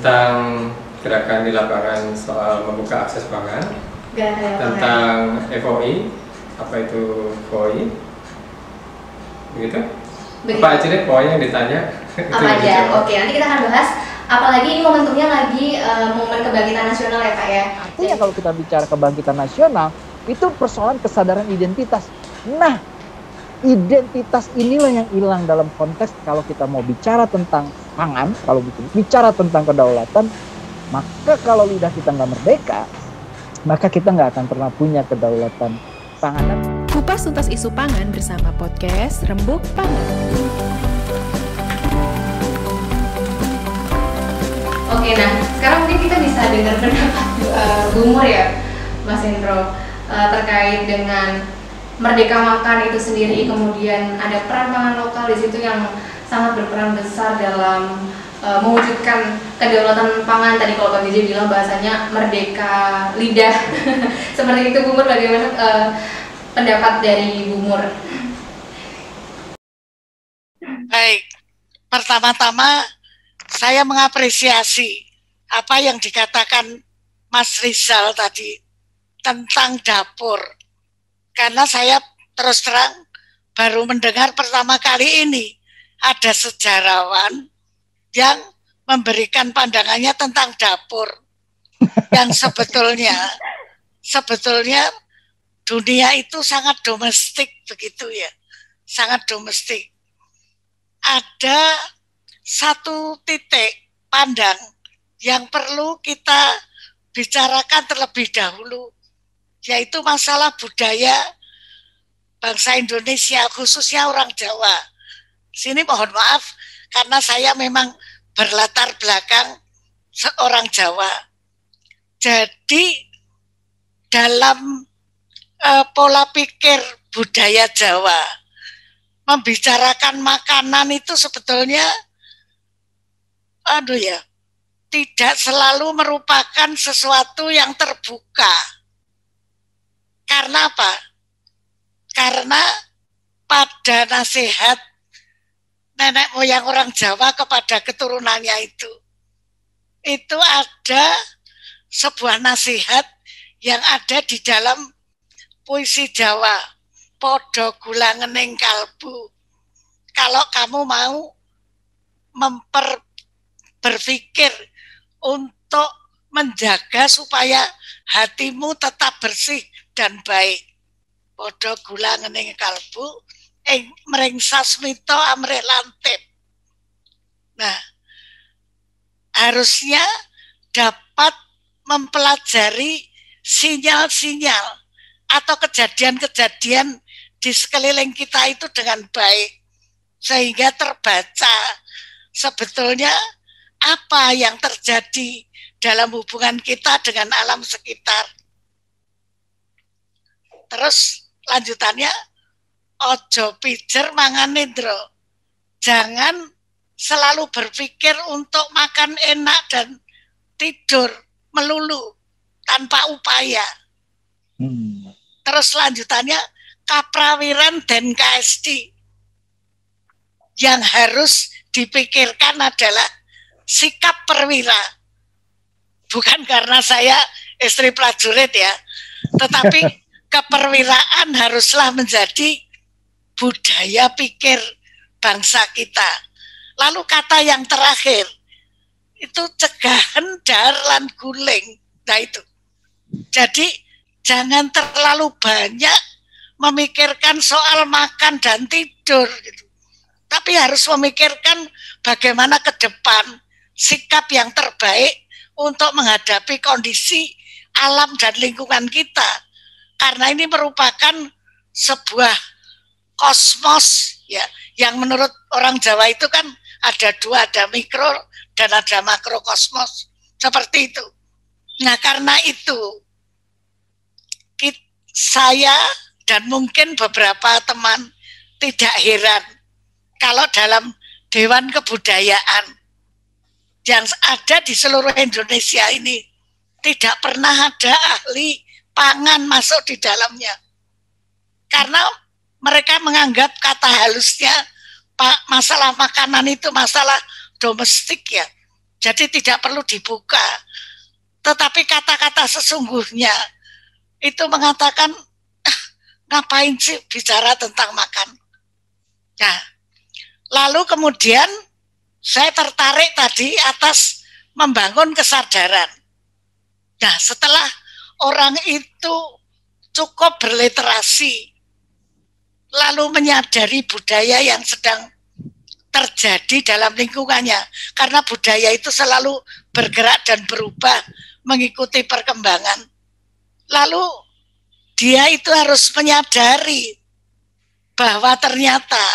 tentang gerakan di lapangan soal membuka akses pangan, tentang FOI, apa itu FOI, begitu? Apa aja deh pokoknya yang ditanya. Apa aja? Oke, nanti kita akan bahas. Apalagi ini momentumnya lagi momen kebangkitan nasional ya Pak ya. Artinya kalau kita bicara kebangkitan nasional, itu persoalan kesadaran identitas. Nah, identitas inilah yang hilang dalam konteks kalau kita mau bicara tentang pangan, kalau bicara tentang kedaulatan, maka kalau lidah kita nggak merdeka, maka kita nggak akan pernah punya kedaulatan pangan. Kupas tuntas isu pangan bersama podcast Rembuk Pangan. Oke, nah sekarang mungkin kita bisa dengar pendapat Bu Mur ya, Mas Hendro, terkait dengan Merdeka Makan itu sendiri, kemudian ada peran pangan lokal di situ yang sangat berperan besar dalam mewujudkan kedaulatan pangan. Tadi kalau Bang JJ bilang bahasanya merdeka lidah. Seperti itu Bu Mur, bagaimana pendapat dari Bu Mur? Baik, pertama-tama saya mengapresiasi apa yang dikatakan Mas Rizal tadi tentang dapur. Karena saya terus terang baru mendengar pertama kali ini ada sejarawan yang memberikan pandangannya tentang dapur yang sebetulnya dunia itu sangat domestik begitu ya, sangat domestik. Ada satu titik pandang yang perlu kita bicarakan terlebih dahulu, yaitu masalah budaya bangsa Indonesia, khususnya orang Jawa. Sini mohon maaf, karena saya memang berlatar belakang seorang Jawa. Jadi dalam pola pikir budaya Jawa, membicarakan makanan itu sebetulnya, tidak selalu merupakan sesuatu yang terbuka. Karena apa? Karena pada nasihat nenek moyang orang Jawa kepada keturunannya itu ada sebuah nasihat yang ada di dalam puisi Jawa, podo gula ngening kalbu. Kalau kamu mau berpikir untuk menjaga supaya hatimu tetap bersih dan baik, podo gula ngening kalbu mringsa smito amrih lantip. Nah, harusnya dapat mempelajari sinyal-sinyal atau kejadian-kejadian di sekeliling kita itu dengan baik, sehingga terbaca sebetulnya apa yang terjadi dalam hubungan kita dengan alam sekitar. Terus lanjutannya, ojo pijer mangan nindro. Jangan selalu berpikir untuk makan enak dan tidur melulu tanpa upaya. Terus lanjutannya, kaprawiran dan KSD. Yang harus dipikirkan adalah sikap perwira. Bukan karena saya istri prajurit ya, tetapi keperwiraan haruslah menjadi budaya pikir bangsa kita. Lalu kata yang terakhir, itu cegah hendar lan guling. Nah itu. Jadi jangan terlalu banyak memikirkan soal makan dan tidur gitu. Tapi harus memikirkan bagaimana ke depan sikap yang terbaik untuk menghadapi kondisi alam dan lingkungan kita. Karena ini merupakan sebuah kosmos ya, yang menurut orang Jawa itu kan ada dua, ada mikro dan ada makrokosmos, seperti itu. Nah, karena itu saya dan mungkin beberapa teman tidak heran kalau dalam Dewan Kebudayaan yang ada di seluruh Indonesia ini tidak pernah ada ahli pangan masuk di dalamnya. Karena mereka menganggap kata halusnya masalah makanan itu masalah domestik ya. Jadi tidak perlu dibuka. Tetapi kata-kata sesungguhnya itu mengatakan, ngapain sih bicara tentang makan? Nah, lalu kemudian saya tertarik tadi atas membangun kesadaran. Nah, setelah orang itu cukup berliterasi, lalu menyadari budaya yang sedang terjadi dalam lingkungannya, karena budaya itu selalu bergerak dan berubah mengikuti perkembangan. Lalu dia itu harus menyadari bahwa ternyata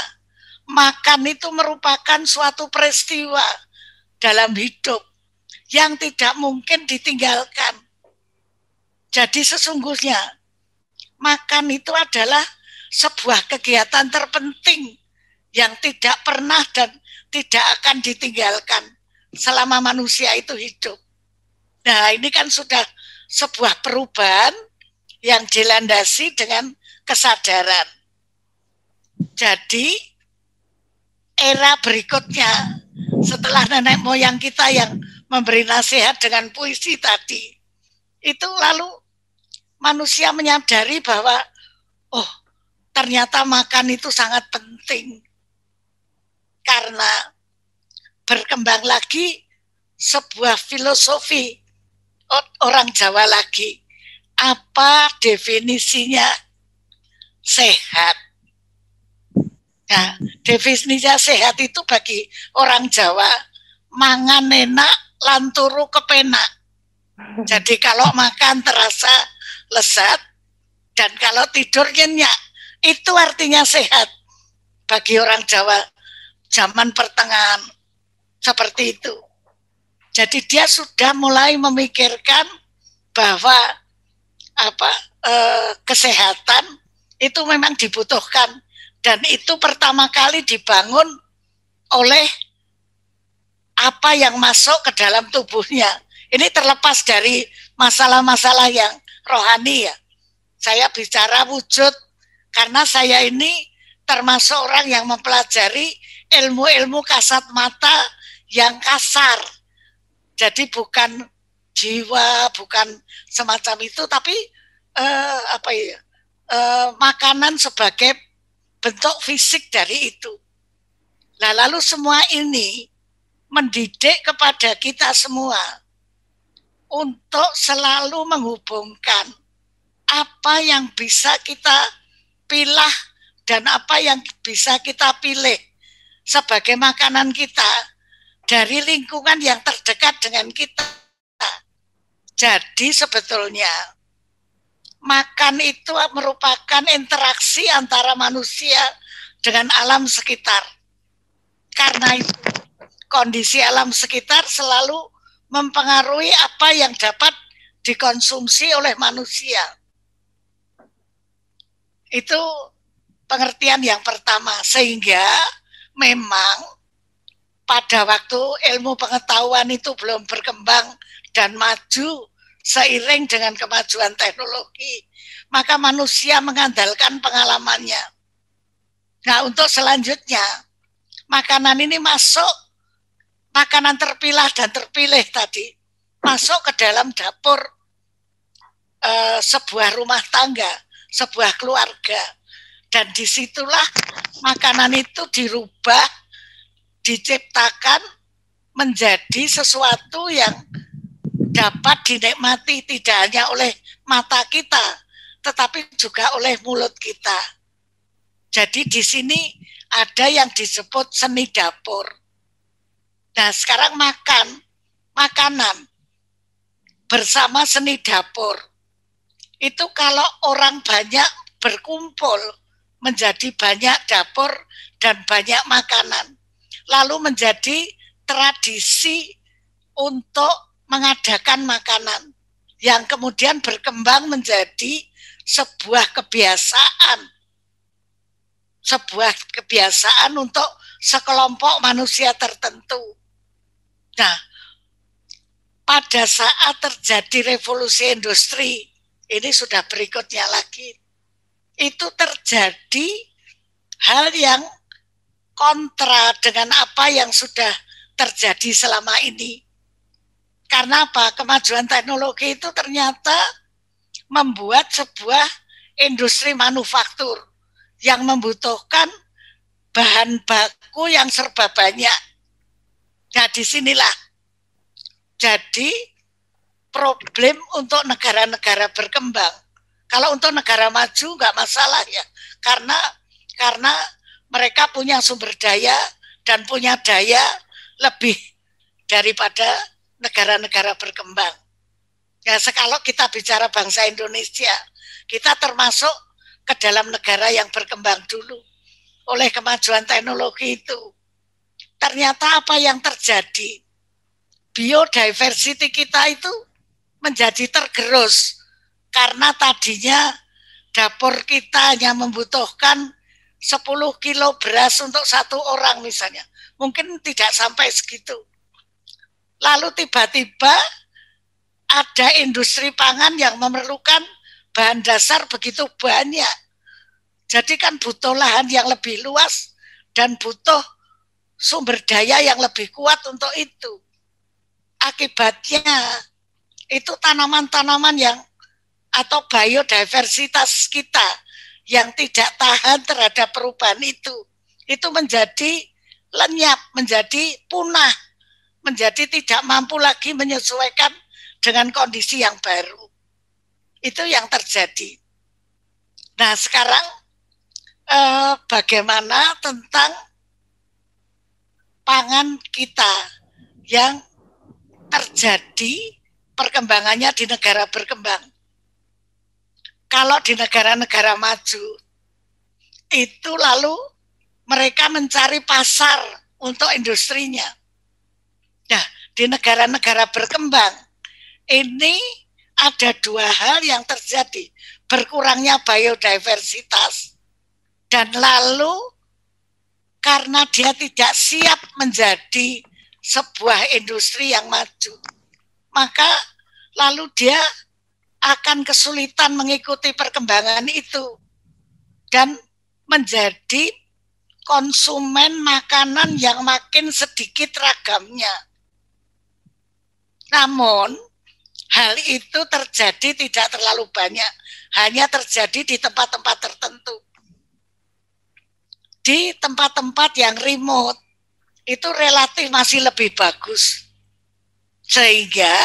makan itu merupakan suatu peristiwa dalam hidup yang tidak mungkin ditinggalkan. Jadi sesungguhnya makan itu adalah sebuah kegiatan terpenting yang tidak pernah dan tidak akan ditinggalkan selama manusia itu hidup. Nah, ini kan sudah sebuah perubahan yang dilandasi dengan kesadaran. Jadi, era berikutnya setelah nenek moyang kita yang memberi nasihat dengan puisi tadi, itu lalu manusia menyadari bahwa, oh, ternyata makan itu sangat penting. Karena berkembang lagi sebuah filosofi orang Jawa lagi. Apa definisinya sehat? Nah, definisinya sehat itu bagi orang Jawa, mangan enak, lan turu kepenak. Jadi kalau makan terasa lezat, dan kalau tidur nyenyak, itu artinya sehat bagi orang Jawa zaman pertengahan seperti itu. Jadi dia sudah mulai memikirkan bahwa kesehatan itu memang dibutuhkan, dan itu pertama kali dibangun oleh apa yang masuk ke dalam tubuhnya. Ini terlepas dari masalah-masalah yang rohani ya. Saya bicara wujud karena saya ini termasuk orang yang mempelajari ilmu-ilmu kasat mata yang kasar. Jadi bukan jiwa, bukan semacam itu, tapi makanan sebagai bentuk fisik dari itu. Nah, lalu semua ini mendidik kepada kita semua untuk selalu menghubungkan apa yang bisa kita pilah dan apa yang bisa kita pilih sebagai makanan kita dari lingkungan yang terdekat dengan kita. Jadi sebetulnya makan itu merupakan interaksi antara manusia dengan alam sekitar. Karena itu kondisi alam sekitar selalu mempengaruhi apa yang dapat dikonsumsi oleh manusia. Itu pengertian yang pertama, sehingga memang pada waktu ilmu pengetahuan itu belum berkembang dan maju seiring dengan kemajuan teknologi, maka manusia mengandalkan pengalamannya. Nah, untuk selanjutnya, makanan ini masuk, makanan terpilah dan terpilih tadi, masuk ke dalam dapur sebuah rumah tangga, sebuah keluarga. Dan disitulah makanan itu dirubah, diciptakan menjadi sesuatu yang dapat dinikmati tidak hanya oleh mata kita, tetapi juga oleh mulut kita. Jadi di sini ada yang disebut seni dapur. Nah, sekarang makanan bersama seni dapur. Itu kalau orang banyak berkumpul menjadi banyak dapur dan banyak makanan. Lalu menjadi tradisi untuk mengadakan makanan yang kemudian berkembang menjadi sebuah kebiasaan. Sebuah kebiasaan untuk sekelompok manusia tertentu. Nah, pada saat terjadi revolusi industri, ini sudah berikutnya lagi, itu terjadi hal yang kontra dengan apa yang sudah terjadi selama ini. Karena apa? Kemajuan teknologi itu ternyata membuat sebuah industri manufaktur yang membutuhkan bahan baku yang serba banyak. Nah, disinilah jadi problem untuk negara-negara berkembang. Kalau untuk negara maju nggak masalah ya, karena mereka punya sumber daya dan punya daya lebih daripada negara-negara berkembang. Ya, kalau kita bicara bangsa Indonesia, kita termasuk ke dalam negara yang berkembang dulu oleh kemajuan teknologi itu. Ternyata apa yang terjadi? Biodiversity kita itu menjadi tergerus karena tadinya dapur kita hanya membutuhkan 10 kilo beras untuk satu orang misalnya. Mungkin tidak sampai segitu. Lalu tiba-tiba ada industri pangan yang memerlukan bahan dasar begitu banyak. Jadi kan butuh lahan yang lebih luas dan butuh sumber daya yang lebih kuat untuk itu. Akibatnya itu tanaman-tanaman yang atau biodiversitas kita yang tidak tahan terhadap perubahan itu menjadi lenyap, menjadi punah, menjadi tidak mampu lagi menyesuaikan dengan kondisi yang baru. Itu yang terjadi. Nah, sekarang bagaimana tentang pangan kita yang terjadi perkembangannya di negara berkembang. Kalau di negara-negara maju, itu lalu mereka mencari pasar untuk industrinya. Nah, di negara-negara berkembang, ini ada dua hal yang terjadi. Berkurangnya biodiversitas, dan lalu karena dia tidak siap menjadi sebuah industri yang maju, maka lalu dia akan kesulitan mengikuti perkembangan itu dan menjadi konsumen makanan yang makin sedikit ragamnya. Namun hal itu terjadi tidak terlalu banyak, hanya terjadi di tempat-tempat tertentu. Di tempat-tempat yang remote itu relatif masih lebih bagus. Sehingga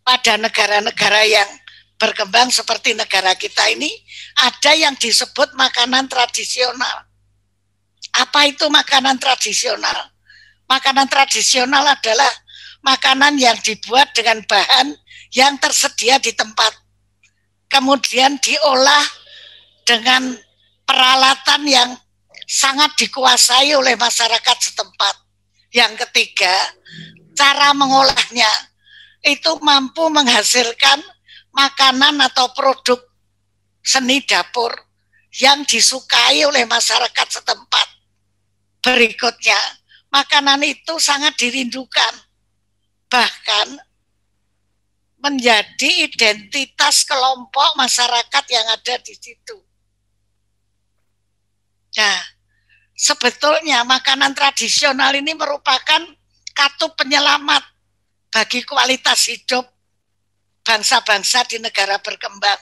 pada negara-negara yang berkembang seperti negara kita ini, ada yang disebut makanan tradisional. Apa itu makanan tradisional? Makanan tradisional adalah makanan yang dibuat dengan bahan yang tersedia di tempat. Kemudian diolah dengan peralatan yang sangat dikuasai oleh masyarakat setempat. Yang ketiga, cara mengolahnya itu mampu menghasilkan makanan atau produk seni dapur yang disukai oleh masyarakat setempat. Berikutnya, makanan itu sangat dirindukan, bahkan menjadi identitas kelompok masyarakat yang ada di situ. Nah, sebetulnya makanan tradisional ini merupakan katup penyelamat bagi kualitas hidup bangsa-bangsa di negara berkembang.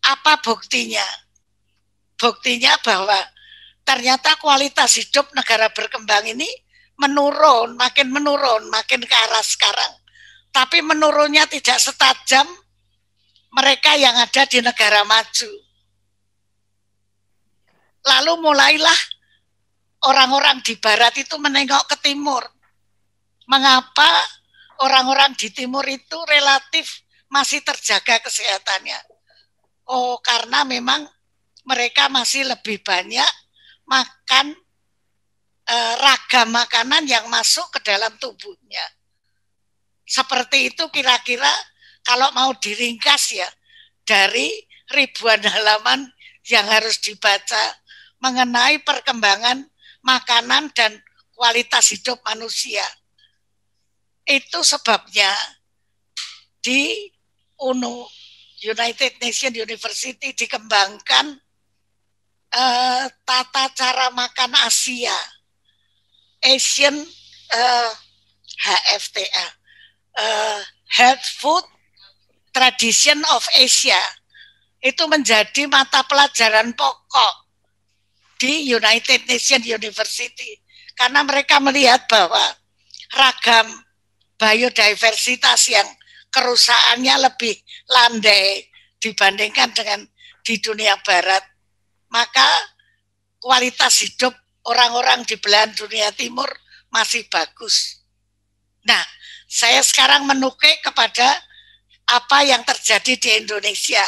Apa buktinya? Buktinya bahwa ternyata kualitas hidup negara berkembang ini menurun, makin ke arah sekarang. Tapi menurunnya tidak setajam mereka yang ada di negara maju. Lalu mulailah orang-orang di barat itu menengok ke timur. Mengapa orang-orang di timur itu relatif masih terjaga kesehatannya? Oh, karena memang mereka masih lebih banyak makan ragam makanan yang masuk ke dalam tubuhnya. Seperti itu kira-kira kalau mau diringkas ya, dari ribuan halaman yang harus dibaca mengenai perkembangan makanan dan kualitas hidup manusia. Itu sebabnya di UNO, United Nations University, dikembangkan tata cara makan Asia, Asian HFTA, Health Food Tradition of Asia, itu menjadi mata pelajaran pokok di United Nations University, karena mereka melihat bahwa ragam biodiversitas yang kerusakannya lebih landai dibandingkan dengan di dunia barat, maka kualitas hidup orang-orang di belahan dunia timur masih bagus. Nah, saya sekarang menukik kepada apa yang terjadi di Indonesia.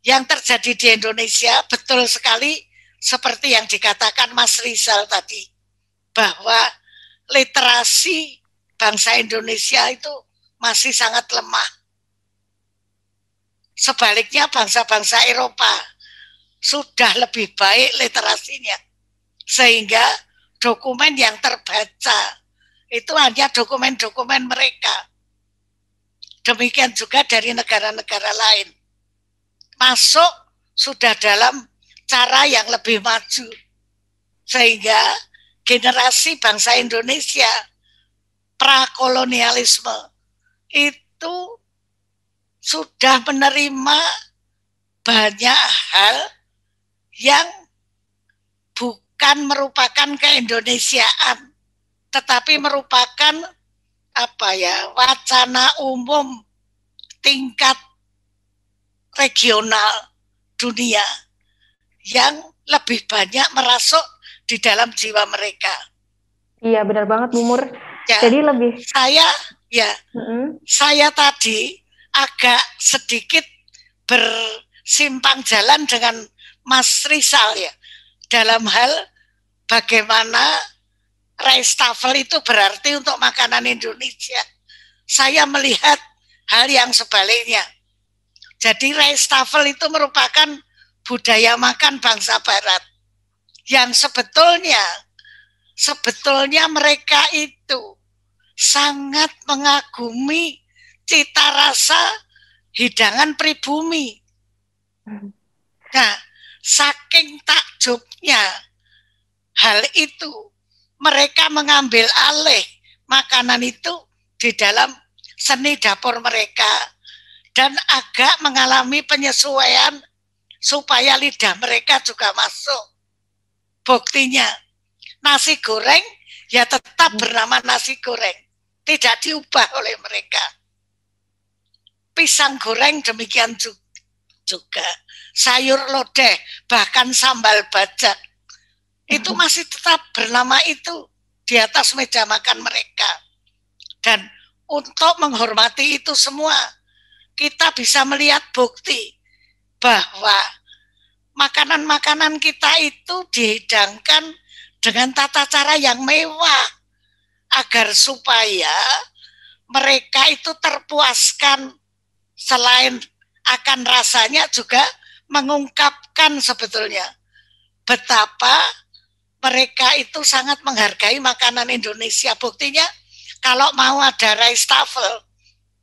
Yang terjadi di Indonesia betul sekali seperti yang dikatakan Mas Rizal tadi, bahwa literasi bangsa Indonesia itu masih sangat lemah. Sebaliknya bangsa-bangsa Eropa sudah lebih baik literasinya, sehingga dokumen yang terbaca itu hanya dokumen-dokumen mereka. Demikian juga dari negara-negara lain. Masuk sudah dalam cara yang lebih maju, sehingga generasi bangsa Indonesia prakolonialisme itu sudah menerima banyak hal yang bukan merupakan keindonesiaan, tetapi merupakan wacana umum tingkat regional dunia yang lebih banyak merasuk di dalam jiwa mereka. Iya, benar banget Bu Mur. Ya, jadi lebih saya tadi agak sedikit bersimpang jalan dengan Mas Rizal ya, dalam hal bagaimana rice tafel itu berarti untuk makanan Indonesia. Saya melihat hal yang sebaliknya. Jadi rice tafel itu merupakan budaya makan bangsa Barat yang sebetulnya mereka itu sangat mengagumi cita rasa hidangan pribumi. Nah, saking takjubnya hal itu, mereka mengambil alih makanan itu di dalam seni dapur mereka dan agak mengalami penyesuaian supaya lidah mereka juga masuk. Buktinya, nasi goreng ya tetap bernama nasi goreng, tidak diubah oleh mereka. Pisang goreng demikian juga, sayur lodeh, bahkan sambal bajak, itu masih tetap bernama itu di atas meja makan mereka. Dan untuk menghormati itu semua, kita bisa melihat bukti bahwa makanan-makanan kita itu dihidangkan dengan tata cara yang mewah agar supaya mereka itu terpuaskan, selain akan rasanya juga mengungkapkan sebetulnya betapa mereka itu sangat menghargai makanan Indonesia. Buktinya kalau mau ada rice tafel,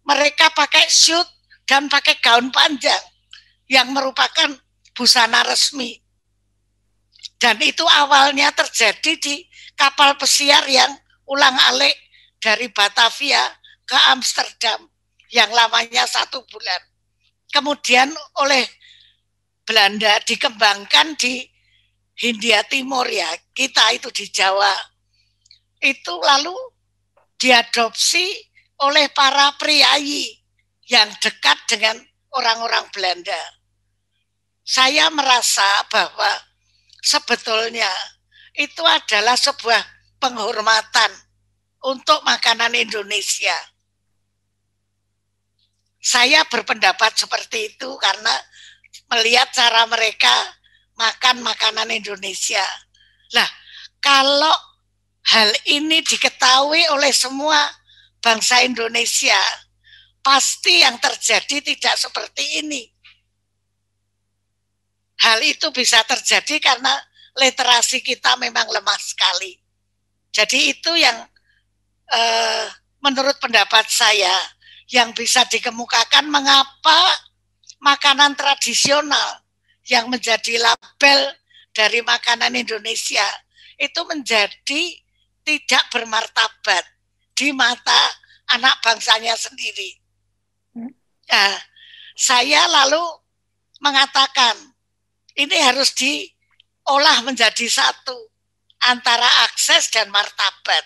mereka pakai suit dan pakai gaun panjang yang merupakan busana resmi. Dan itu awalnya terjadi di kapal pesiar yang ulang-alik dari Batavia ke Amsterdam yang lamanya 1 bulan. Kemudian oleh Belanda dikembangkan di Hindia Timur ya, kita itu di Jawa. Itu lalu diadopsi oleh para priayi yang dekat dengan orang-orang Belanda. Saya merasa bahwa sebetulnya itu adalah sebuah penghormatan untuk makanan Indonesia. Saya berpendapat seperti itu karena melihat cara mereka makan makanan Indonesia. Lah, kalau hal ini diketahui oleh semua bangsa Indonesia, pasti yang terjadi tidak seperti ini. Hal itu bisa terjadi karena literasi kita memang lemah sekali. Jadi itu yang menurut pendapat saya yang bisa dikemukakan mengapa makanan tradisional yang menjadi label dari makanan Indonesia itu menjadi tidak bermartabat di mata anak bangsanya sendiri. Nah, saya lalu mengatakan ini harus diolah menjadi satu antara akses dan martabat.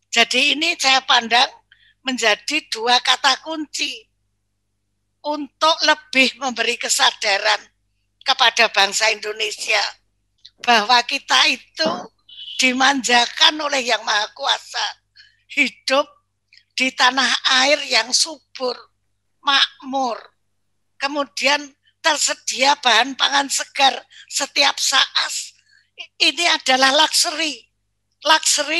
Jadi ini saya pandang menjadi dua kata kunci untuk lebih memberi kesadaran kepada bangsa Indonesia bahwa kita itu dimanjakan oleh Yang Maha Kuasa, hidup di tanah air yang subur, makmur, kemudian tersedia bahan pangan segar setiap saat. Ini adalah luxury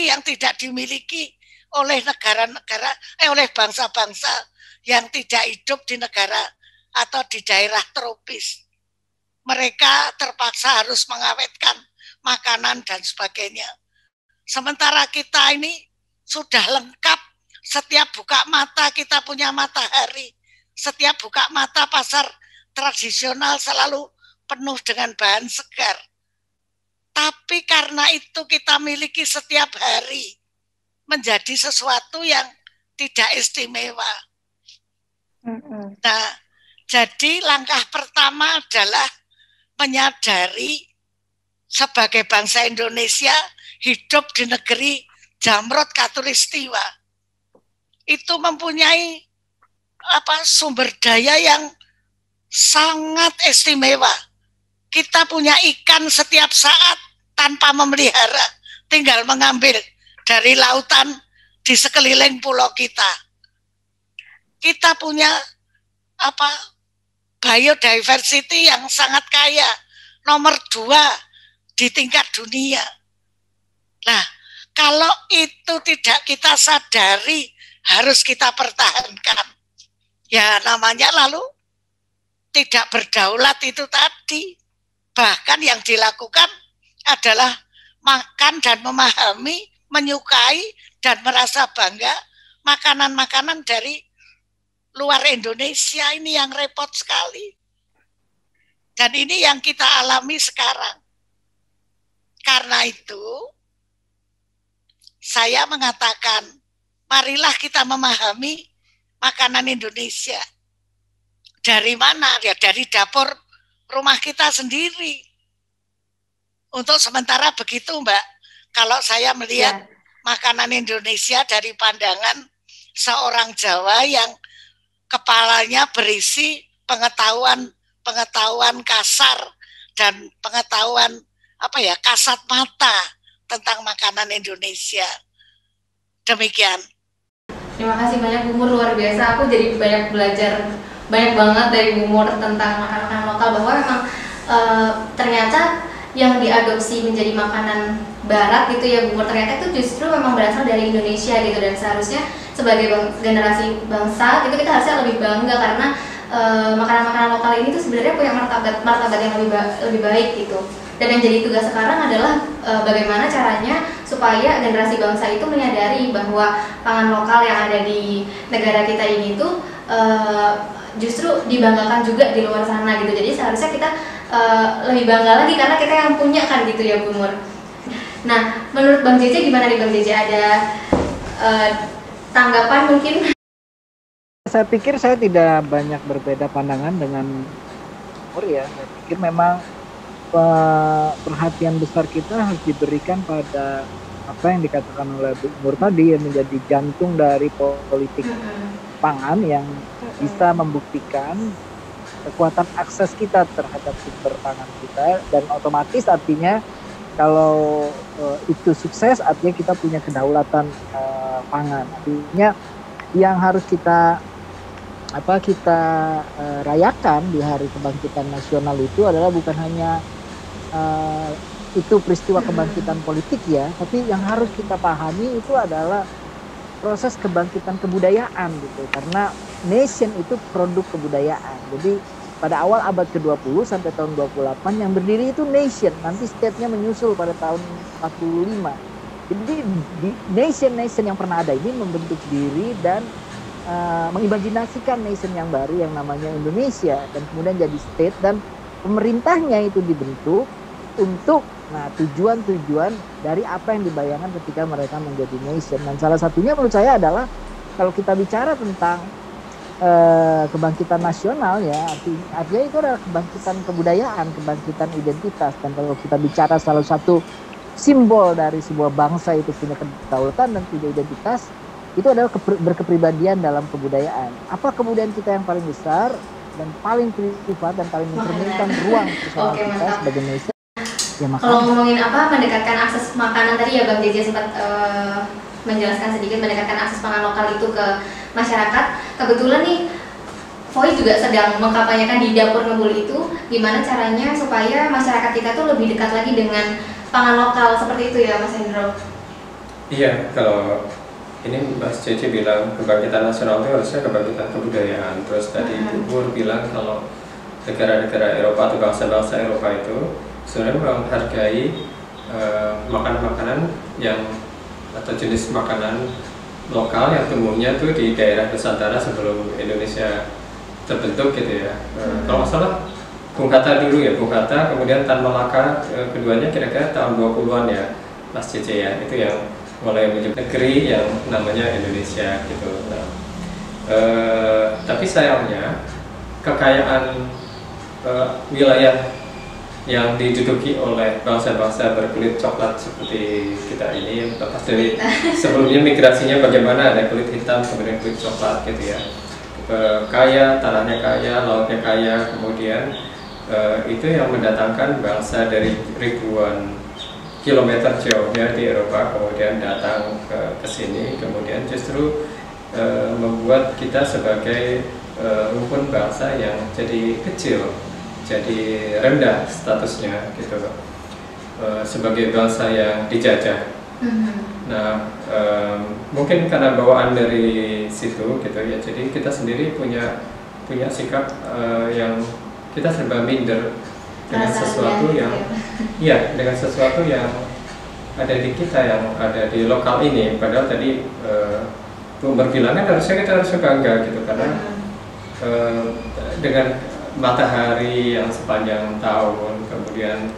yang tidak dimiliki oleh negara-negara, oleh bangsa-bangsa yang tidak hidup di negara atau di daerah tropis. Mereka terpaksa harus mengawetkan makanan dan sebagainya. Sementara kita ini sudah lengkap, setiap buka mata kita punya matahari, setiap buka mata pasar tradisional selalu penuh dengan bahan segar. Tapi karena itu kita miliki setiap hari menjadi sesuatu yang tidak istimewa. Nah, jadi langkah pertama adalah menyadari sebagai bangsa Indonesia hidup di negeri Jamrut Katulistiwa. Itu mempunyai sumber daya yang sangat istimewa. Kita punya ikan setiap saat tanpa memelihara, tinggal mengambil dari lautan di sekeliling pulau kita. Kita punya biodiversity yang sangat kaya, nomor 2 di tingkat dunia. Nah, kalau itu tidak kita sadari, harus kita pertahankan. Ya namanya lalu tidak berdaulat itu tadi. Bahkan yang dilakukan adalah makan dan memahami, menyukai dan merasa bangga makanan-makanan dari luar Indonesia. Ini yang repot sekali. Dan ini yang kita alami sekarang. Karena itu, saya mengatakan, marilah kita memahami makanan Indonesia. Dari mana? Ya dari dapur rumah kita sendiri. Untuk sementara begitu, Mbak. Kalau saya melihat makanan Indonesia dari pandangan seorang Jawa yang kepalanya berisi pengetahuan kasar dan pengetahuan kasat mata tentang makanan Indonesia. Demikian. Terima kasih banyak Bu Mur, luar biasa. Aku jadi banyak belajar banyak banget dari Bu Mur tentang makanan lokal, bahwa memang ternyata yang diadopsi menjadi makanan barat gitu ya Bu Mur, ternyata itu justru memang berasal dari Indonesia gitu, dan seharusnya sebagai generasi bangsa itu kita harusnya lebih bangga karena makanan-makanan lokal ini tuh sebenarnya punya martabat yang lebih baik gitu. Dan yang jadi tugas sekarang adalah bagaimana caranya supaya generasi bangsa itu menyadari bahwa pangan lokal yang ada di negara kita ini tuh justru dibanggakan juga di luar sana gitu. Jadi seharusnya kita lebih bangga lagi karena kita yang punya kan gitu ya Bu Mur. Nah, menurut Bang JJ gimana nih Bang JJ, ada tanggapan mungkin? Saya pikir saya tidak banyak berbeda pandangan dengan Mur ya. Saya pikir memang perhatian besar kita harus diberikan pada apa yang dikatakan oleh Bu Mur tadi, yang menjadi jantung dari politik pangan yang bisa membuktikan kekuatan akses kita terhadap sumber pangan kita, dan otomatis artinya kalau itu sukses artinya kita punya kedaulatan pangan. Artinya yang harus kita rayakan di Hari Kebangkitan Nasional itu adalah bukan hanya itu peristiwa kebangkitan politik ya, tapi yang harus kita pahami itu adalah proses kebangkitan kebudayaan gitu, karena nation itu produk kebudayaan. Jadi pada awal abad ke-20 sampai tahun 28 yang berdiri itu nation, nanti state-nya menyusul pada tahun 45. Jadi nation yang pernah ada ini membentuk diri dan mengimajinasikan nation yang baru yang namanya Indonesia, dan kemudian jadi state, dan pemerintahnya itu dibentuk untuk Nah, tujuan-tujuan dari apa yang dibayangkan ketika mereka menjadi nation. Dan salah satunya menurut saya adalah kalau kita bicara tentang kebangkitan nasional ya, artinya itu adalah kebangkitan kebudayaan, kebangkitan identitas. Dan kalau kita bicara salah satu simbol dari sebuah bangsa itu punya kedaulatan dan punya identitas, itu adalah berkepribadian dalam kebudayaan. Apa kebudayaan kita yang paling besar dan paling privat dan paling mencerminkan ruang personal kita sebagai Indonesia? Ya, kalau ngomongin mendekatkan akses makanan tadi ya Bang JJ sempat menjelaskan sedikit mendekatkan akses pangan lokal itu ke masyarakat. Kebetulan nih FOI juga sedang mengkampanyekan di dapur ngebul itu gimana caranya supaya masyarakat kita tuh lebih dekat lagi dengan pangan lokal seperti itu ya Mas Hendro. Iya, kalau ini Mas Cece bilang kebangkitan nasional itu harusnya kebangkitan kebudayaan. Terus tadi Bu Pur bilang kalau negara-negara Eropa atau bangsa-bangsa Eropa itu sebenarnya menghargai makanan-makanan yang atau jenis makanan lokal yang tumbuhnya tuh di daerah Nusantara sebelum Indonesia terbentuk gitu ya. Kalau nggak salah Bung Hatta dulu ya, Bung Hatta, kemudian Tan Malaka, keduanya kira-kira tahun 20-an ya Mas Cece ya, itu yang mulai menyebut negeri yang namanya Indonesia gitu. Nah, tapi sayangnya kekayaan wilayah yang diduduki oleh bangsa-bangsa berkulit coklat seperti kita ini, lepas dari sebelumnya migrasinya bagaimana, ada kulit hitam kemudian kulit coklat gitu ya, kaya, tanahnya kaya, lautnya kaya, kemudian itu yang mendatangkan bangsa dari ribuan kilometer jauhnya di Eropa kemudian datang ke sini, kemudian justru membuat kita sebagai rumpun bangsa yang jadi kecil, jadi rendah statusnya gitu, sebagai bangsa yang dijajah. Nah, mungkin karena bawaan dari situ gitu ya, jadi kita sendiri punya sikap yang kita serba minder dengan sesuatu yang iya, dengan sesuatu yang ada di kita, yang ada di lokal ini. Padahal tadi Bu berbilangnya harusnya kita harus bangga gitu, karena dengan matahari yang sepanjang tahun, kemudian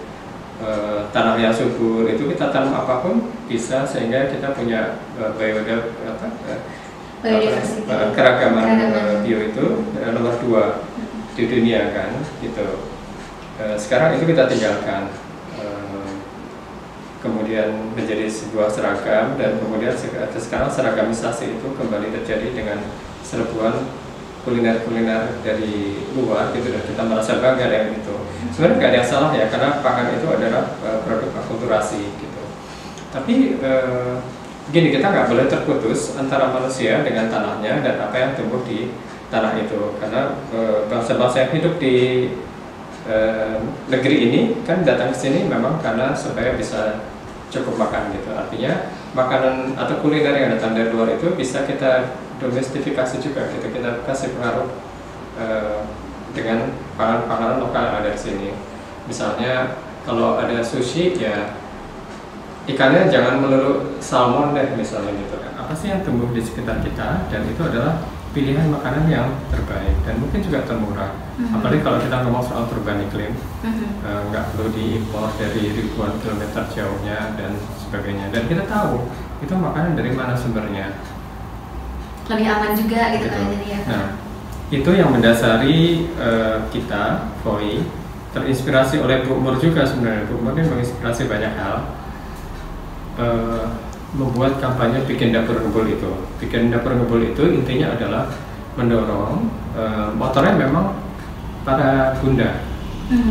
tanah yang subur, itu kita tanam apapun bisa, sehingga kita punya keragaman bio itu nomor 2 di dunia kan gitu. Sekarang itu kita tinggalkan, kemudian menjadi sebuah seragam, dan kemudian sekarang seragamisasi itu kembali terjadi dengan serbuan kuliner-kuliner dari luar gitu, dan kita merasa bangga dengan itu. Sebenarnya nggak ada yang salah ya, karena pangan itu adalah produk akulturasi gitu. Tapi begini, kita nggak boleh terputus antara manusia dengan tanahnya dan apa yang tumbuh di tanah itu, karena bangsa-bangsa yang hidup di negeri ini kan datang ke sini memang karena supaya bisa cukup makan gitu. Artinya makanan atau kuliner yang datang dari luar itu bisa kita domestifikasi juga gitu, kita kasih pengaruh dengan panganan lokal yang ada di sini. Misalnya kalau ada sushi ya ikannya jangan melulu salmon deh misalnya gitu. Apa sih yang tumbuh di sekitar kita, dan itu adalah pilihan makanan yang terbaik dan mungkin juga termurah. Apalagi kalau kita ngomong soal perubahan iklim, nggak perlu diimpor dari ribuan kilometer jauhnya dan sebagainya. Dan kita tahu itu makanan dari mana sumbernya. Lebih aman juga gitu kan jadi ya. Nah, itu yang mendasari kita FOI terinspirasi oleh Bu Mur juga sebenarnya. Bu Mur ini menginspirasi banyak hal. Membuat kampanye Bikin Dapur Ngebul itu. Bikin Dapur Ngebul itu intinya adalah mendorong motornya memang para bunda,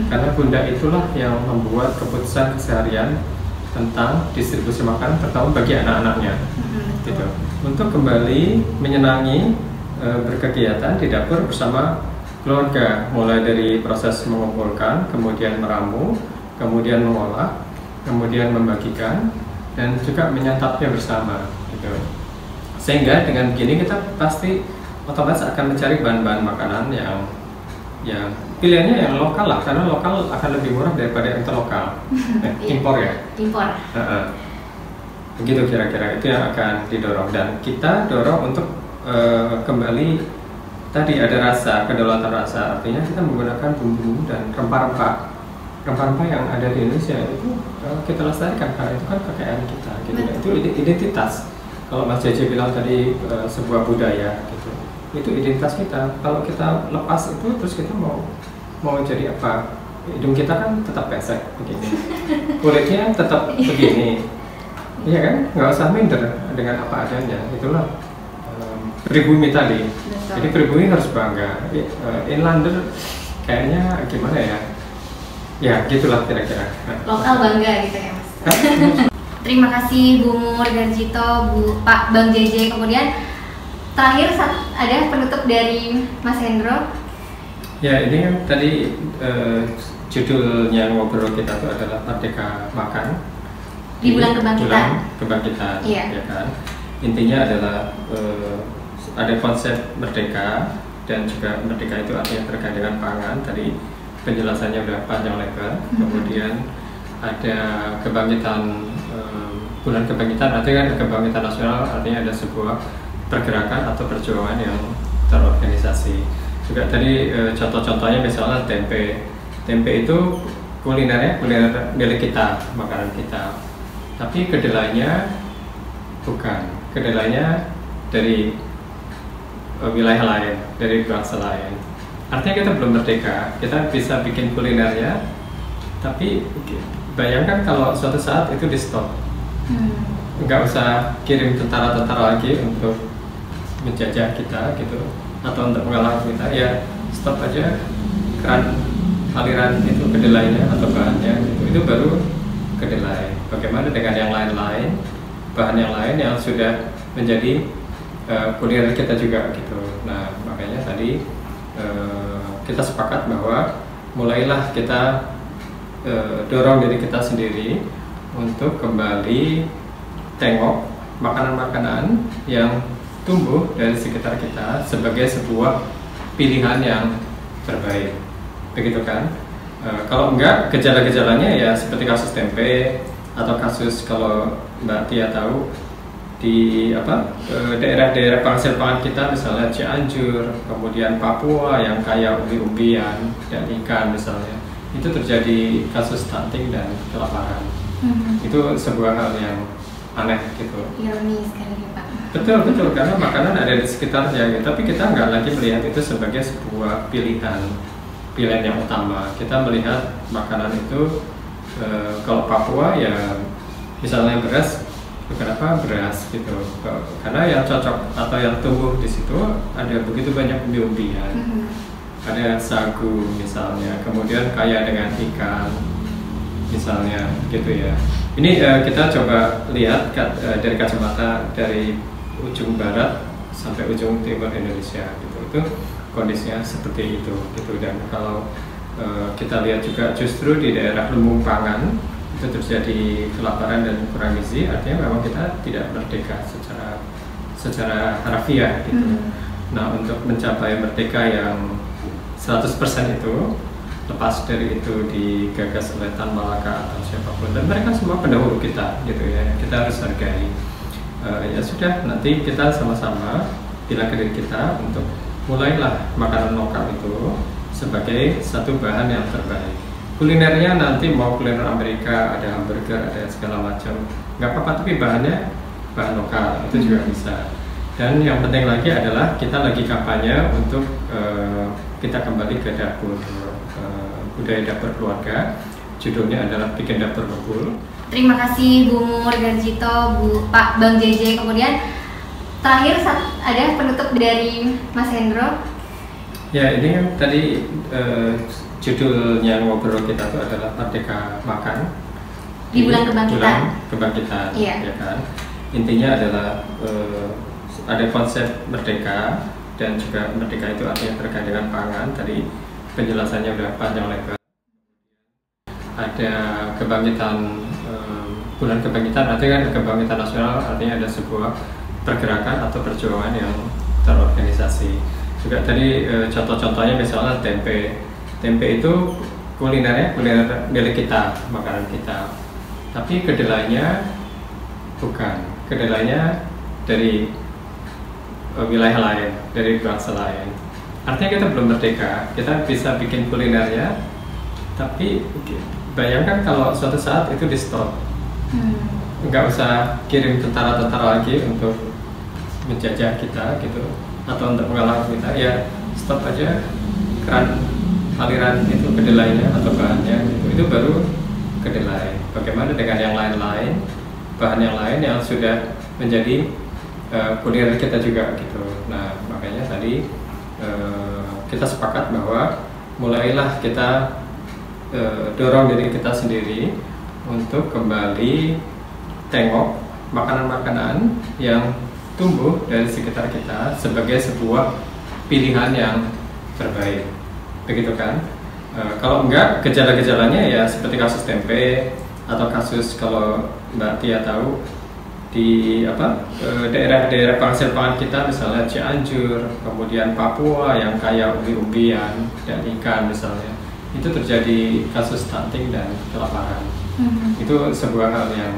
karena bunda itulah yang membuat keputusan keseharian tentang distribusi makanan, terutama bagi anak-anaknya, gitu. Untuk kembali menyenangi berkegiatan di dapur bersama keluarga, mulai dari proses mengumpulkan, kemudian meramu, kemudian mengolah, kemudian membagikan, dan juga menyantapnya bersama gitu. Sehingga dengan begini kita pasti otomatis akan mencari bahan-bahan makanan yang pilihannya yang lokal lah, karena lokal akan lebih murah daripada yang terlokal. Impor ya? Impor. Begitu kira-kira, itu yang akan didorong, dan kita dorong untuk kembali tadi ada rasa, kedaulatan rasa, artinya kita menggunakan bumbu dan rempah-rempah yang ada di Indonesia itu kita lestarikan karena itu kan kekayaan kita gitu. Itu identitas. Kalau Mas JJ bilang tadi sebuah budaya gitu, itu identitas kita. Kalau kita lepas itu terus kita mau jadi apa? Hidung kita kan tetap pesek begini, kulitnya tetap begini, iya kan? Nggak usah minder dengan apa adanya. Itulah pribumi tadi. Jadi pribumi harus bangga. Inlander kayaknya gimana ya? Ya gitulah kira-kira. Lokal bangga gitu ya Mas. Terima kasih Bu Mur Garjito, Pak Bang JJ. Kemudian terakhir ada penutup dari Mas Hendro. Ya ini kan tadi judulnya ngobrol kita itu adalah Merdeka Makan di bulan kebangkitan. Bulan kebangkitan, iya. Ya kan. Intinya adalah ada konsep merdeka dan juga merdeka itu artinya terkait dengan pangan. Tadi penjelasannya udah panjang lebar. Kemudian ada kebangkitan, bulan kebangkitan artinya kan kebangkitan nasional, artinya ada sebuah pergerakan atau perjuangan yang terorganisasi. Juga tadi contoh-contohnya misalnya tempe itu kuliner milik kita, makanan kita, tapi kedelainya bukan, kedelainya dari wilayah lain, dari bangsa lain. Artinya kita belum merdeka, kita bisa bikin kulinernya, tapi bayangkan kalau suatu saat itu di stop, nggak usah kirim tentara-tentara lagi untuk menjajah kita gitu, atau untuk mengalahkan kita, ya stop aja keran aliran itu kedelainya atau bahannya gitu. Itu baru kedelai. Bagaimana dengan yang lain-lain, bahan yang lain yang sudah menjadi kuliner kita juga gitu. Nah makanya tadi kita sepakat bahwa mulailah kita dorong diri kita sendiri untuk kembali tengok makanan-makanan yang tumbuh dari sekitar kita sebagai sebuah pilihan yang terbaik, begitu kan? Kalau enggak, gejala-gejalanya ya seperti kasus tempe atau kasus kalau Mbak Tia tahu di daerah-daerah penghasil pangan kita, misalnya Cianjur, kemudian Papua yang kaya umbi-umbian dan ikan misalnya, itu terjadi kasus stunting dan kelaparan. Itu sebuah hal yang aneh gitu. Ironi sekali ya Pak. Betul, karena makanan ada di sekitarnya gitu. Tapi kita nggak lagi melihat itu sebagai sebuah pilihan yang utama. Kita melihat makanan itu kalau Papua ya misalnya beras, kenapa beras gitu, karena yang cocok atau yang tumbuh di situ ada begitu banyak umbi-umbian, ada sagu misalnya, kemudian kaya dengan ikan misalnya gitu ya. Ini kita coba lihat dari kacamata dari ujung barat sampai ujung timur Indonesia gitu, itu kondisinya seperti itu gitu. Dan kalau kita lihat juga justru di daerah lumbung pangan itu terjadi kelaparan dan kurang gizi, artinya memang kita tidak merdeka secara harafiah gitu. Nah untuk mencapai merdeka yang 100% itu, lepas dari itu digagas oleh Tan Malaka atau siapapun, dan mereka semua pendahulu kita gitu ya, kita harus hargai. Ya sudah, nanti kita sama-sama bilang ke diri kita untuk mulailah makanan lokal itu sebagai satu bahan yang terbaik. Kulinernya nanti mau kuliner Amerika, ada hamburger, ada segala macam, nggak apa-apa, tapi bahannya bahan lokal itu juga bisa. Dan yang penting lagi adalah kita lagi kampanye untuk kita kembali ke dapur, budaya dapur keluarga. Judulnya adalah Bikin Dapur Ngebul. Terima kasih Bu Mur Garjito, Pak Bang JJ. Kemudian terakhir ada penutup dari Mas Hendro. Ya ini kan tadi judulnya ngobrol kita itu adalah Merdeka Makan di bulan kebangkitan. Kebangkitan, iya. Ya kan. Intinya adalah ada konsep merdeka dan juga merdeka itu artinya terkait dengan pangan. Tadi penjelasannya udah panjang lebar. Ada kebangkitan, bulan kebangkitan artinya kan kebangkitan nasional, artinya ada sebuah pergerakan atau perjuangan yang terorganisasi. Juga tadi contoh-contohnya misalnya tempe itu kuliner milik kita, makanan kita, tapi kedelainya bukan, kedelainya dari wilayah lain, dari bangsa lain. Artinya kita belum merdeka, kita bisa bikin kulinernya, tapi bayangkan kalau suatu saat itu di stop, nggak usah kirim tentara-tentara lagi untuk menjajah kita gitu, atau untuk mengalahkan kita, ya stop aja keran aliran itu kedelainya atau bahannya gitu, itu baru kedelai. Bagaimana dengan yang lain-lain, bahan yang lain yang sudah menjadi kuliner kita juga gitu. Nah makanya tadi kita sepakat bahwa mulailah kita dorong diri kita sendiri untuk kembali tengok makanan-makanan yang tumbuh dari sekitar kita sebagai sebuah pilihan yang terbaik, begitu kan? Kalau enggak, gejala-gejalanya ya seperti kasus tempe atau kasus kalau Mbak Tia tahu di daerah-daerah penghasil pangan kita, misalnya Cianjur, kemudian Papua yang kaya umbi-umbian dan ikan misalnya, itu terjadi kasus stunting dan kelaparan. Itu sebuah hal yang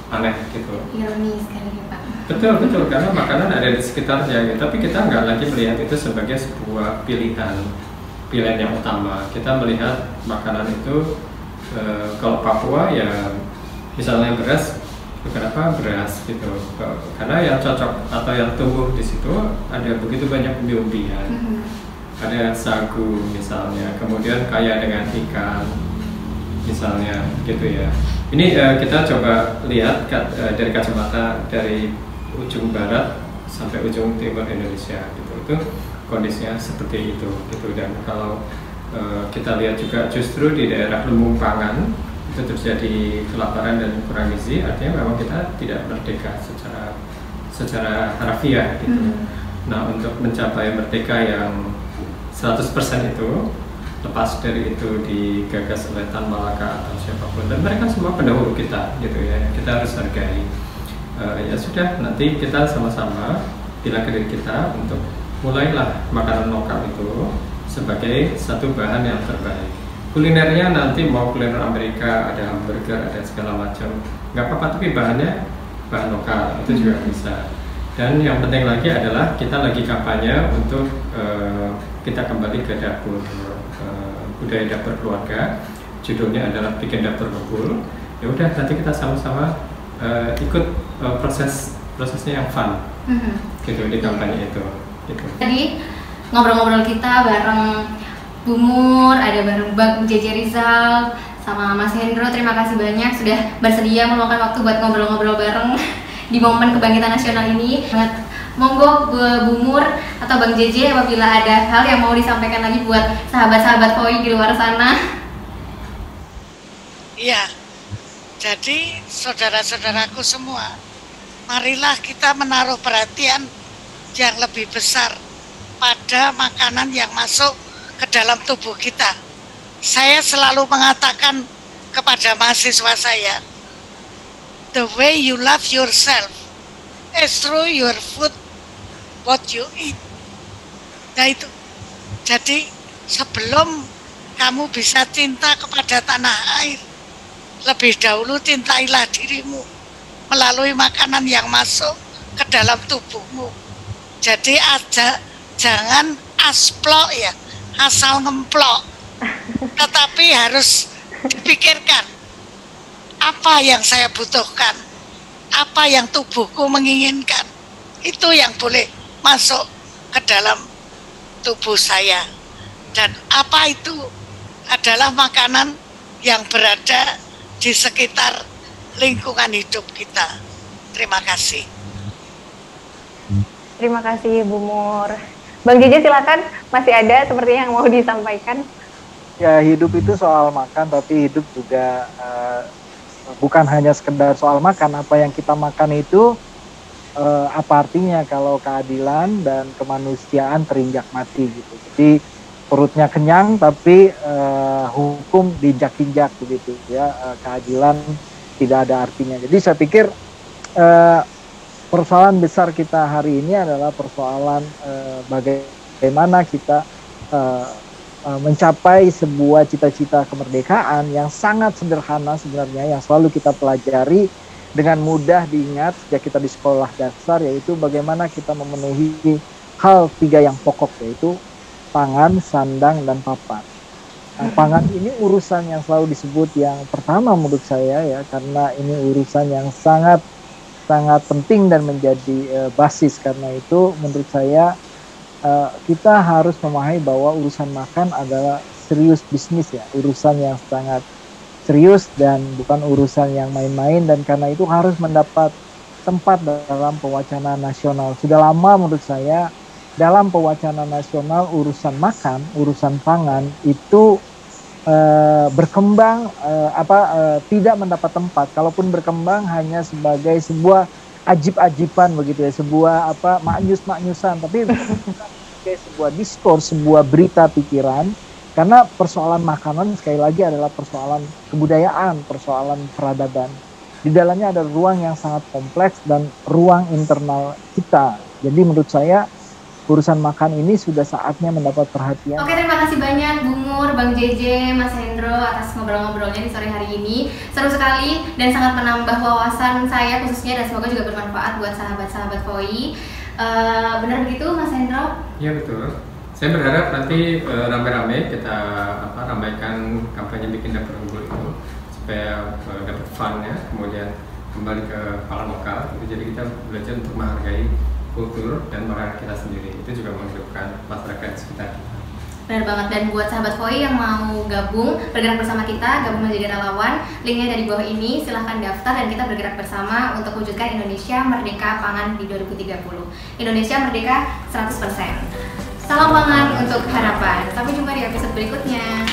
aneh gitu. Ironis sekali Pak. Betul, karena makanan ada di sekitarnya, tapi kita nggak lagi melihat itu sebagai sebuah pilihan yang utama. Kita melihat makanan itu kalau Papua ya misalnya beras, kenapa beras gitu? Karena yang cocok atau yang tumbuh di situ ada begitu banyak umbi-umbian. Ada sagu misalnya, kemudian kaya dengan ikan misalnya gitu ya. Ini kita coba lihat dari kacamata dari ujung barat sampai ujung timur Indonesia gitu. Itu kondisinya seperti itu gitu. Dan kalau kita lihat juga justru di daerah lumbung pangan itu terjadi kelaparan dan kurang gizi, artinya memang kita tidak merdeka secara harafiah gitu. Nah untuk mencapai merdeka yang 100% itu, lepas dari itu digagas oleh Tan Malaka atau siapapun, dan mereka semua pendahulu kita gitu ya, kita harus hargai. Ya sudah, nanti kita sama-sama bilang ke diri kita untuk mulailah makanan lokal itu sebagai satu bahan yang terbaik. Kulinernya nanti mau kuliner Amerika, ada hamburger, ada segala macam, nggak apa-apa, tapi bahannya bahan lokal itu juga bisa. Dan yang penting lagi adalah kita lagi kampanye untuk kita kembali ke dapur, budaya dapur keluarga. Judulnya adalah Bikin Dapur Ngebul. Ya udah, nanti kita sama-sama ikut prosesnya yang fun, gitu di kampanye itu. Gitu. Tadi ngobrol-ngobrol kita bareng Bu Mur, ada bareng Bang JJ Rizal, sama Mas Hendro. Terima kasih banyak sudah bersedia meluangkan waktu buat ngobrol-ngobrol bareng di momen kebangkitan nasional ini. Monggo Bu Mur atau Bang JJ apabila ada hal yang mau disampaikan lagi buat sahabat-sahabat FOI di luar sana. Iya, jadi saudara-saudaraku semua, marilah kita menaruh perhatian yang lebih besar pada makanan yang masuk ke dalam tubuh kita. Saya selalu mengatakan kepada mahasiswa saya, the way you love yourself is through your food, what you eat. Nah itu, jadi sebelum kamu bisa cinta kepada tanah air, lebih dahulu cintailah dirimu melalui makanan yang masuk ke dalam tubuhmu. Jadi jangan asplok ya, asal ngemplok, tetapi harus dipikirkan apa yang saya butuhkan, apa yang tubuhku menginginkan, itu yang boleh masuk ke dalam tubuh saya. Dan apa itu adalah makanan yang berada di sekitar lingkungan hidup kita. Terima kasih. Terima kasih Bu Mur. Bang JJ silakan, masih ada sepertinya yang mau disampaikan. Ya, hidup itu soal makan, tapi hidup juga bukan hanya sekedar soal makan. Apa yang kita makan itu apa artinya kalau keadilan dan kemanusiaan terinjak mati gitu. Jadi perutnya kenyang tapi hukum diinjak-injak begitu ya, keadilan tidak ada artinya. Jadi saya pikir persoalan besar kita hari ini adalah persoalan bagaimana kita mencapai sebuah cita-cita kemerdekaan yang sangat sederhana sebenarnya, yang selalu kita pelajari dengan mudah diingat sejak kita di sekolah dasar, yaitu bagaimana kita memenuhi hal 3 yang pokok, yaitu pangan, sandang, dan papan. Pangan ini urusan yang selalu disebut yang pertama menurut saya ya, karena ini urusan yang sangat penting dan menjadi basis. Karena itu menurut saya kita harus memahami bahwa urusan makan adalah serius bisnis ya, urusan yang sangat serius dan bukan urusan yang main-main, dan karena itu harus mendapat tempat dalam pewacanaan nasional. Sudah lama menurut saya dalam pewacanaan nasional urusan makan, urusan pangan itu berkembang tidak mendapat tempat. Kalaupun berkembang hanya sebagai sebuah ajib-ajiban begitu ya, sebuah maknyus-maknyusan, tapi sebagai sebuah diskurs, sebuah berita pikiran. Karena persoalan makanan sekali lagi adalah persoalan kebudayaan, persoalan peradaban. Di dalamnya ada ruang yang sangat kompleks dan ruang internal kita. Jadi menurut saya urusan makan ini sudah saatnya mendapat perhatian. Oke, terima kasih banyak Bu Mur, Bang JJ, Mas Hendro atas ngobrol-ngobrolnya di sore hari ini. Seru sekali dan sangat menambah wawasan saya khususnya, dan semoga juga bermanfaat buat sahabat-sahabat FOI. Benar begitu Mas Hendro? Iya betul. Saya berharap nanti rame-rame kita ramaikan kampanye bikin dapur unggul itu supaya dapat fun-nya, kemudian kembali ke pangan lokal. Jadi kita belajar untuk menghargai kultur dan makanan kita sendiri, itu juga menghidupkan masyarakat di sekitar kita. Benar banget. Dan buat sahabat FOI yang mau gabung, bergerak bersama kita, gabung menjadi relawan, linknya dari bawah ini, silahkan daftar dan kita bergerak bersama untuk wujudkan Indonesia Merdeka Pangan di 2030. Indonesia Merdeka 100%. Salam pangan untuk harapan. Sampai jumpa di episode berikutnya.